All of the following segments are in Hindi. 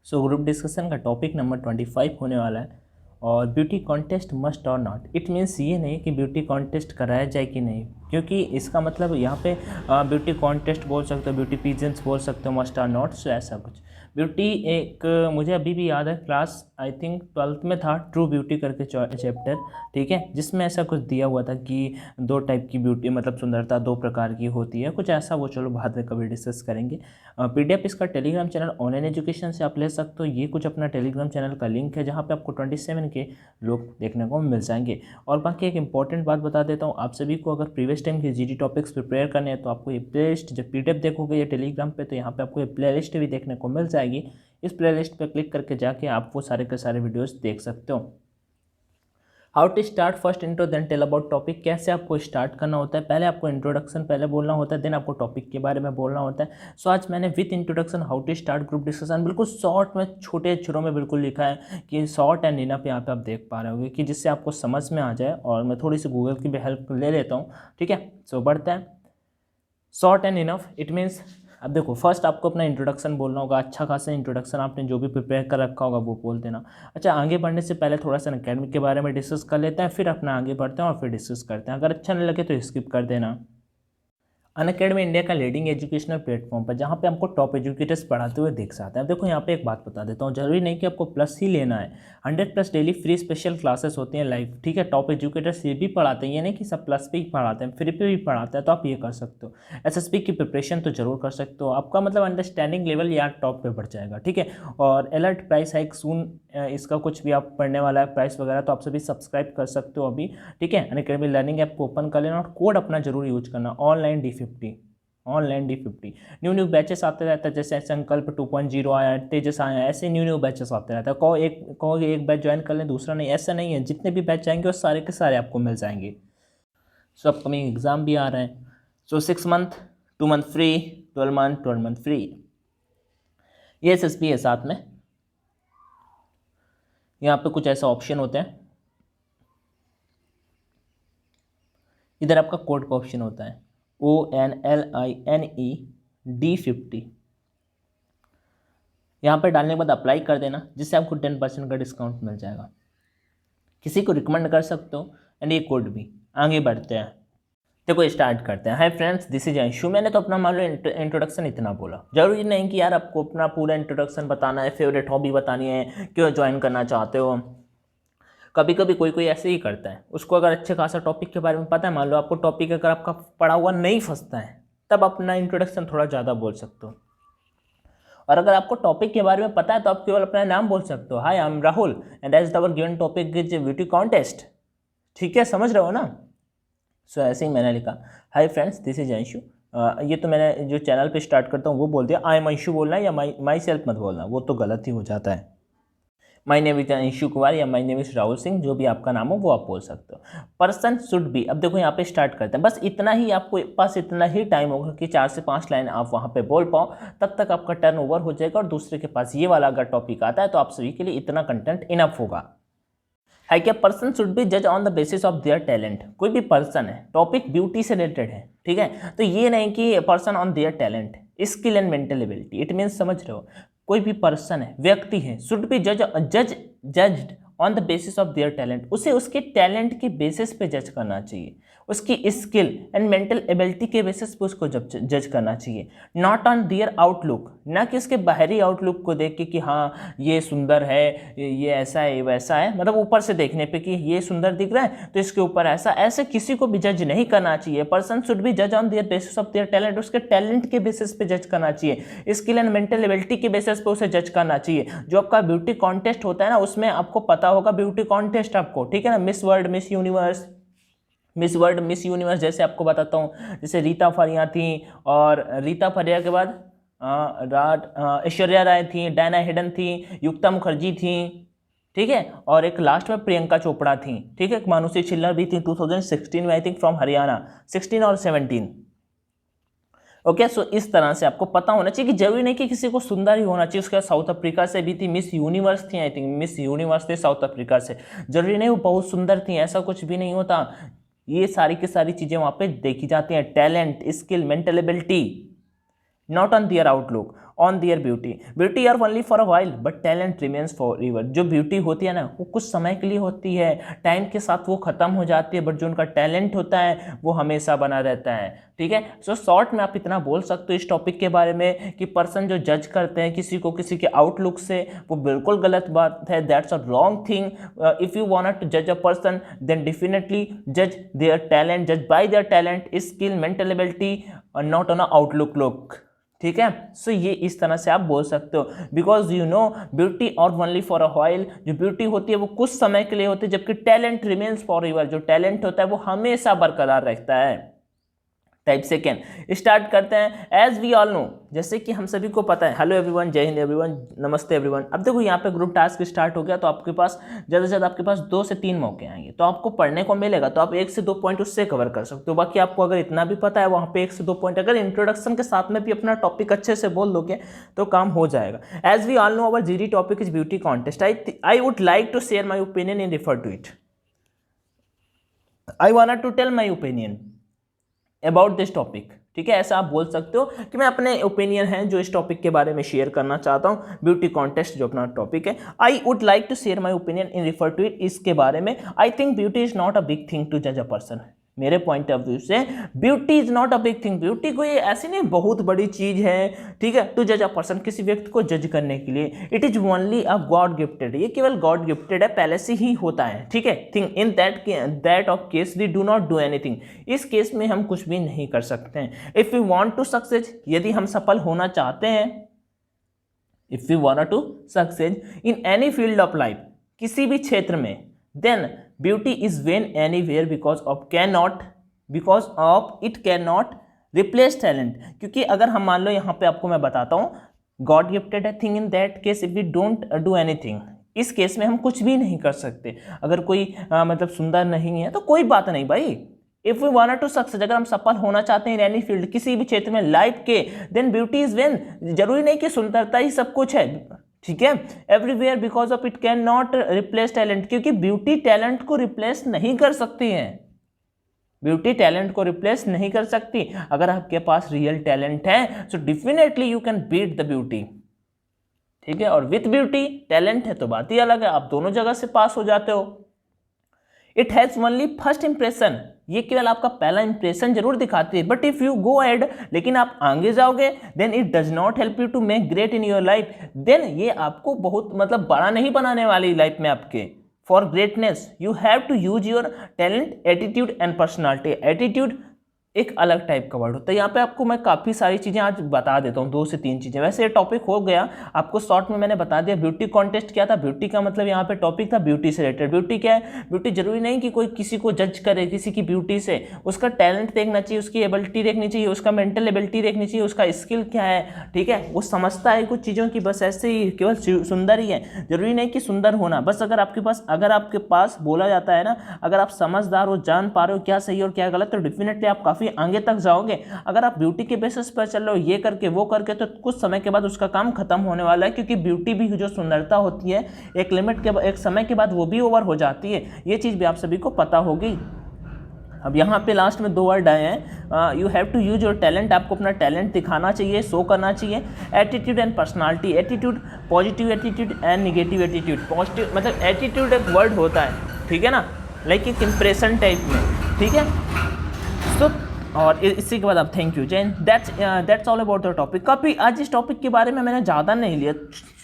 सो ग्रुप डिस्कशन का टॉपिक नंबर 25 होने वाला है और ब्यूटी कॉन्टेस्ट मस्ट और नॉट। इट मीन्स ये नहीं कि ब्यूटी कॉन्टेस्ट कराया जाए कि नहीं, क्योंकि इसका मतलब यहाँ पे ब्यूटी कॉन्टेस्ट बोल सकते हो, ब्यूटी पीजेंट्स बोल सकते हो, मस्ट और नॉट। सो ऐसा कुछ ब्यूटी एक मुझे अभी भी याद है, क्लास आई थिंक 12th में था, ट्रू ब्यूटी करके चैप्टर, ठीक है, जिसमें ऐसा कुछ दिया हुआ था कि 2 टाइप की ब्यूटी मतलब सुंदरता 2 प्रकार की होती है, कुछ ऐसा। वो चलो बाद में कभी डिस्कस करेंगे। PDF इसका टेलीग्राम चैनल ऑनलाइन एजुकेशन से आप ले सकते हो। ये कुछ अपना टेलीग्राम चैनल का लिंक है जहाँ पे आपको 27 के लोग देखने को मिल जाएंगे। और बाकी एक इंपॉर्टेंट बात बता देता हूँ आप सभी को, अगर प्रीवियस टाइम के GD टॉपिक्स प्रिपेयर करने हैं तो आपको ये प्लेलिस्ट, जब PDF देखोगे ये टेलीग्राम पे, तो यहाँ पे आपको ये प्लेलिस्ट भी देखने को मिल जाएगी। इस प्लेलिस्ट पे क्लिक करके जाके आप वो सारे के सारे वीडियोस देख सकते हो। How to start first intro then tell about topic. कैसे आपको स्टार्ट करना होता है, पहले आपको इंट्रोडक्शन पहले बोलना होता है, देन आपको टॉपिक के बारे में बोलना होता है। सो आज मैंने with introduction how to start group discussion बिल्कुल शॉर्ट में, छोटे अक्षरों में बिल्कुल लिखा है कि शॉर्ट एंड इनफ। यहाँ पे आप देख पा रहे होगे कि जिससे आपको समझ में आ जाए, और मैं थोड़ी सी गूगल की भी हेल्प ले लेता हूँ, ठीक है। सो बढ़ते हैं। Short and enough it means, अब देखो फर्स्ट आपको अपना इंट्रोडक्शन बोलना होगा। अच्छा खासा इंट्रोडक्शन आपने जो भी प्रिपेयर कर रखा होगा वो बोल देना। अच्छा, आगे बढ़ने से पहले थोड़ा सा अकेडमिक के बारे में डिस्कस कर लेते हैं, फिर अपना आगे बढ़ते हैं और फिर डिस्कस करते हैं। अगर अच्छा नहीं लगे तो स्किप कर देना। अनअकैडमी इंडिया का लीडिंग एजुकेशनल प्लेटफॉर्म पर जहाँ पे हमको टॉप एजुकेटर्स पढ़ाते हुए देख सकते हैं। देखो यहाँ पे एक बात बता देता हूँ, जरूरी नहीं कि आपको प्लस ही लेना है। 100+ डेली फ्री स्पेशल क्लासेस होती हैं लाइव, ठीक है। टॉप एजुकेटर्स ये भी पढ़ाते हैं, ये नहीं कि सब प्लस पे ही पढ़ाते हैं, फ्री पे भी पढ़ाते हैं, तो आप ये कर सकते हो। SSB की प्रिपरेशन तो जरूर कर सकते हो, आपका मतलब अंडरस्टैंडिंग लेवल या टॉप पे बढ़ जाएगा, ठीक है। और अलर्ट प्राइस हाइक सून, इसका कुछ भी आप पढ़ने वाला है प्राइस वगैरह, तो आप सभी सब्सक्राइब कर सकते हो अभी, ठीक है। अनअकैडमी लर्निंग ऐप को ओपन कर लेना और कोड अपना जरूर यूज करना, ऑनलाइन D50। न्यू बैचेस आते रहता है, जैसे संकल्प 2.0 आया, तेजस आया, ऐसे न्यू बैचेस आते रहता है। कहोगे एक बैच ज्वाइन कर लें दूसरा नहीं, ऐसा नहीं है। जितने भी बैच आएंगे वो सारे के सारे आपको मिल जाएंगे। सो अपकमिंग एग्जाम भी आ रहे हैं। सो 6 month 2 month free, 12 month free. ये SSB है साथ में। यहाँ पे कुछ ऐसा ऑप्शन होता है, इधर आपका कोड का ऑप्शन होता है ONLINE D50। यहाँ पर डालने के बाद अप्लाई कर देना, जिससे आपको 10% का डिस्काउंट मिल जाएगा। किसी को रिकमेंड कर सकते हो एंड ये कोड भी। आगे बढ़ते हैं, देखो स्टार्ट करते हैं। Hi friends, this is Anshu. मैंने तो अपना मान लो इंट्रोडक्शन इतना बोला, जरूरी नहीं कि यार आपको अपना पूरा इंट्रोडक्शन बताना है, फेवरेट हॉबी बतानी है, क्यों ज्वाइन करना चाहते हो। कभी कभी कोई ऐसे ही करता है, उसको अगर अच्छे खासा टॉपिक के बारे में पता है, मान लो आपको टॉपिक अगर आपका पढ़ा हुआ नहीं फंसता है, तब अपना इंट्रोडक्शन थोड़ा ज़्यादा बोल सकते हो। और अगर आपको टॉपिक के बारे में पता है तो आप केवल अपना नाम बोल सकते हो, hi I am Rahul and as our given topic is beauty contest, ठीक है, समझ रहे हो ना। सो ऐसे ही मैंने लिखा, hi friends this is Anshu. ये तो मैंने जो चैनल पे स्टार्ट करता हूँ वो बोल दिया, आई एम अंशु बोलना है, या माई सेल्फ मत बोलना, वो तो गलत ही हो जाता है। My name is Anshu Kumar या my name is Rahul Singh, जो भी आपका नाम हो वो आप बोल सकते हो। पर्सन शुड बी, अब देखो यहाँ पे स्टार्ट करते हैं, बस इतना ही आपको पास इतना ही टाइम होगा कि 4 से 5 लाइन आप वहाँ पे बोल पाओ, तब तक आपका टर्न ओवर हो जाएगा। और दूसरे के पास ये वाला अगर टॉपिक आता है तो आप सभी के लिए इतना कंटेंट इनफ होगा। है क्या, पर्सन शुड बी जज on the basis of their talent. कोई भी पर्सन है, टॉपिक ब्यूटी से रिलेटेड है, ठीक है, तो ये नहीं कि person on their talent, skill and mental ability. It means, समझ रहे हो, कोई भी पर्सन है, व्यक्ति है, should be judged on the basis of their talent. उसे उसके टैलेंट के बेसिस पे जज करना चाहिए, उसकी स्किल एंड मेंटल एबिलिटी के बेसिस पे उसको जज करना चाहिए। नॉट ऑन देयर आउटलुक, ना कि उसके बाहरी आउटलुक को देख के कि हाँ ये सुंदर है, ये ऐसा है, ये वैसा है, मतलब ऊपर से देखने पे कि ये सुंदर दिख रहा है तो इसके ऊपर ऐसा, ऐसे किसी को भी जज नहीं करना चाहिए। पर्सन शुड बी जज on their basis of their talent, उसके टैलेंट के बेसिस पे जज करना चाहिए, स्किल एंड मेंटल एबिलिटी के बेसिस पे उसे जज करना चाहिए। जो आपका ब्यूटी कॉन्टेस्ट होता है ना, उसमें आपको पता होगा ब्यूटी कॉन्टेस्ट आपको, ठीक है ना, मिस वर्ल्ड, मिस यूनिवर्स जैसे आपको बताता हूँ, जैसे रीता फरिया थी, और रीता फरिया के बाद ऐश्वर्या राय थी, डायना हेडन थी, युक्ता मुखर्जी थी, ठीक है, और एक लास्ट में प्रियंका चोपड़ा थी, ठीक है, मानुषी छिल्लर भी थी 2016 में, आई थिंक फ्रॉम हरियाणा, 16 और 17। ओके, सो इस तरह से आपको पता होना चाहिए कि जरूरी नहीं कि किसी को सुंदर ही होना चाहिए। उसके साउथ अफ्रीका से भी थी, मिस यूनिवर्स थी, आई थिंक मिस यूनिवर्स थे साउथ अफ्रीका से, जरूरी नहीं वो बहुत सुंदर थी, ऐसा कुछ भी नहीं होता। ये सारी की सारी चीजें वहां पे देखी जाती हैं, talent, skill, mental ability, not on their outlook, on their beauty. Beauty are only for a while, but talent remains forever. जो ब्यूटी होती है ना वो कुछ समय के लिए होती है, टाइम के साथ वो खत्म हो जाती है, बट जो उनका टैलेंट होता है वो हमेशा बना रहता है। ठीक है, सो शॉर्ट में आप इतना बोल सकते हो इस टॉपिक के बारे में कि पर्सन जो जज करते हैं किसी को किसी के आउटलुक से, वो बिल्कुल गलत बात है, that's a wrong thing. If you want to जज अ पर्सन देन डेफिनेटली जज देयर टैलेंट, जज bye their talent, skill, mental ability, not on outlook look. ठीक है, सो ये इस तरह से आप बोल सकते हो, बिकॉज यू नो ब्यूटी और ओनली फॉर अ व्हाइल, जो ब्यूटी होती है वो कुछ समय के लिए होती है, जबकि टैलेंट रिमेन्स फॉर एवर, जो टैलेंट होता है वो हमेशा बरकरार रहता है। टाइप सेकेंड, स्टार्ट करते हैं। एज वी ऑल नो, जैसे कि हम सभी को पता है, हेलो एवरीवन, जय हिंद एवरीवन, नमस्ते एवरीवन। अब देखो यहाँ पे ग्रुप टास्क स्टार्ट हो गया, तो आपके पास ज़्यादा से ज़्यादा आपके पास 2 से 3 मौके आएंगे, तो आपको पढ़ने को मिलेगा, तो आप 1 से 2 पॉइंट उससे कवर कर सकते हो। बाकी आपको अगर इतना भी पता है, वहाँ पे 1 से 2 पॉइंट अगर इंट्रोडक्शन के साथ में भी अपना टॉपिक अच्छे से बोल दोगे तो काम हो जाएगा। As we all know our GD topic is beauty contest. I would like to share my opinion in refer to it. I want to tell my opinion about this topic. ठीक है, ऐसा आप बोल सकते हो कि मैं अपने ओपिनियन हैं जो इस टॉपिक के बारे में शेयर करना चाहता हूँ, ब्यूटी कॉन्टेस्ट जो अपना टॉपिक है। I would like to share my opinion in refer to it, इसके बारे में। I think beauty is not a big thing to जज अ पर्सन। मेरे पॉइंट ऑफ व्यू से beauty is not a big thing, beauty कोई ऐसी नहीं बहुत बड़ी चीज है, ठीक है, टू जज अ पर्सन, किसी व्यक्ति को जज करने के लिए। It is only a God gifted, ये केवल गॉड गिफ्टेड है, पहले से ही होता है। ठीक है, thing in that of case we do not do anything, इस केस में हम कुछ भी नहीं कर सकते हैं। If you want to success, यदि हम सफल होना चाहते हैं, if you want to success in any field of life, किसी भी क्षेत्र में, then beauty is vain anywhere because of it can not replace talent. क्योंकि अगर हम मान लो यहाँ पे आपको मैं बताता हूँ, गॉड गिफ्टेड है thing, in that case if we don't do anything, इस केस में हम कुछ भी नहीं कर सकते। अगर कोई मतलब सुंदर नहीं है तो कोई बात नहीं भाई। If we want to success, अगर हम सफल होना चाहते हैं इन एनी फील्ड, किसी भी क्षेत्र में लाइफ के, देन ब्यूटी इज वेन, जरूरी नहीं कि सुंदरता ही सब कुछ है। ठीक है, everywhere because of it can not replace talent, क्योंकि ब्यूटी टैलेंट को रिप्लेस नहीं कर सकती है। ब्यूटी टैलेंट को रिप्लेस नहीं कर सकती। अगर आपके पास रियल टैलेंट है so definitely you can beat the beauty. ठीक है, और विथ ब्यूटी टैलेंट है तो बात ही अलग है, आप दोनों जगह से पास हो जाते हो। It has only first impression, ये केवल आपका पहला इंप्रेशन जरूर दिखाती है, but if you go ahead, लेकिन आप आगे जाओगे, then it does not help you to make great in your life, then ये आपको बहुत मतलब बड़ा नहीं बनाने वाली लाइफ में आपके। For greatness you have to use your talent, attitude and personality. Attitude एक अलग टाइप का वर्ड होता है। यहाँ पे आपको मैं काफ़ी सारी चीज़ें आज बता देता हूँ, 2 से 3 चीज़ें। वैसे ये टॉपिक हो गया, आपको शॉर्ट में मैंने बता दिया। ब्यूटी कॉन्टेस्ट क्या था, ब्यूटी का मतलब यहाँ पे टॉपिक था ब्यूटी से रिलेटेड। ब्यूटी क्या है, ब्यूटी जरूरी नहीं कि कोई किसी को जज करे किसी की ब्यूटी से, उसका टैलेंट देखना चाहिए, उसकी एबिलिटी देखनी चाहिए, उसका मेंटल एबिलिटी देखनी चाहिए, उसका स्किल क्या है। ठीक है, वो समझता है कुछ चीज़ों की, बस ऐसे ही केवल सुंदर ही है, जरूरी नहीं कि सुंदर होना। बस अगर आपके पास बोला जाता है ना, अगर आप समझदार हो, जान पा रहे हो क्या सही और क्या गलत, तो डेफिनेटली आप काफ़ी आगे तक जाओगे। अगर आप ब्यूटी के बेसिस पर चल रहे हो, ये करके वो करके, तो कुछ समय के बाद उसका काम खत्म होने वाला है। क्योंकि ब्यूटी भी जो सुंदरता होती है एक लिमिट के, एक समय के बाद वो भी ओवर हो जाती है। ये चीज़ भी आप सभी को पता होगी। अब यहाँ पे लास्ट में 2 वर्ड आए हैं, you have to use your talent, आपको अपना टैलेंट दिखाना चाहिए, शो करना चाहिए। Attitude and personality, attitude positive attitude and negative attitude. Positive मतलब एटीट्यूड एक वर्ड होता है, ठीक है ना, लाइक एक इंप्रेशन टाइप में। ठीक है, तो और इसी के बाद आप thank you Jain, that's all about the topic. काफ़ी आज इस टॉपिक के बारे में मैंने ज़्यादा नहीं लिया,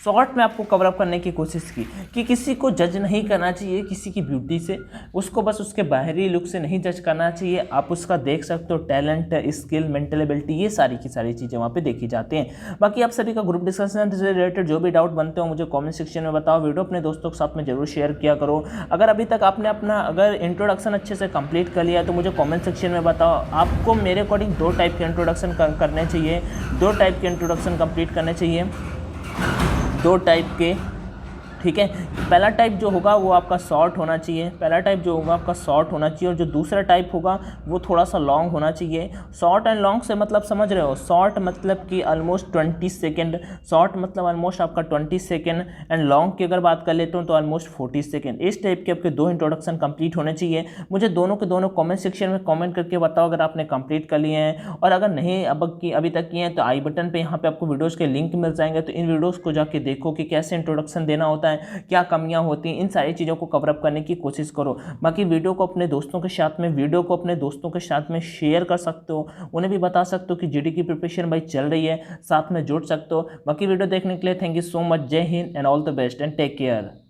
शॉर्ट में आपको कवर अप करने की कोशिश की कि किसी को जज नहीं करना चाहिए किसी की ब्यूटी से, उसको बस उसके बाहरी लुक से नहीं जज करना चाहिए। आप उसका देख सकते हो टैलेंट, स्किल, मेंटल एबिलिटी, ये सारी की सारी चीज़ें वहाँ पे देखी जाती हैं। बाकी आप सभी का ग्रुप डिस्कशन से रिलेटेड जो भी डाउट बनते हो मुझे कमेंट सेक्शन में बताओ। वीडियो अपने दोस्तों के साथ में जरूर शेयर किया करो। अगर अभी तक आपने अपना अगर इंट्रोडक्शन अच्छे से कंप्लीट कर लिया है तो मुझे कमेंट सेक्शन में बताओ। आपको मेरे अकॉर्डिंग 2 टाइप के इंट्रोडक्शन करने चाहिए, 2 टाइप के इंट्रोडक्शन कंप्लीट करने चाहिए, 2 टाइप के। ठीक है। पहला टाइप जो होगा वो आपका शॉर्ट होना चाहिए, पहला टाइप जो होगा आपका शॉर्ट होना चाहिए, और जो दूसरा टाइप होगा वो थोड़ा सा लॉन्ग होना चाहिए। शॉर्ट एंड लॉन्ग से मतलब समझ रहे हो, शॉर्ट मतलब कि ऑलमोस्ट 20 सेकेंड, शॉर्ट मतलब ऑलमोस्ट आपका 20 सेकेंड, एंड लॉन्ग की अगर बात कर लेते हो तो ऑलमोस्ट 40 सेकेंड। इस टाइप के आपके 2 इंट्रोडक्शन कंप्लीट होने चाहिए। मुझे दोनों के दोनों कमेंट सेक्शन में कमेंट करके बताओ अगर आपने कंप्लीट कर लिए हैं, और अगर नहीं अभी तक किए हैं तो आई बटन पे यहाँ पे आपको वीडियोज़ के लिंक मिल जाएंगे, तो इन वीडियोज़ को जाके देखो कि कैसे इंट्रोडक्शन देना होता है, क्या कमियां होती हैं, इन सारी चीज़ों को कवर अप करने की कोशिश करो। बाकी वीडियो को अपने दोस्तों के साथ में शेयर कर सकते हो, उन्हें भी बता सकते हो कि जीडी की प्रिपरेशन भाई चल रही है, साथ में जुड़ सकते हो। बाकी वीडियो देखने के लिए thank you so much. Jai Hind and all the best and take care.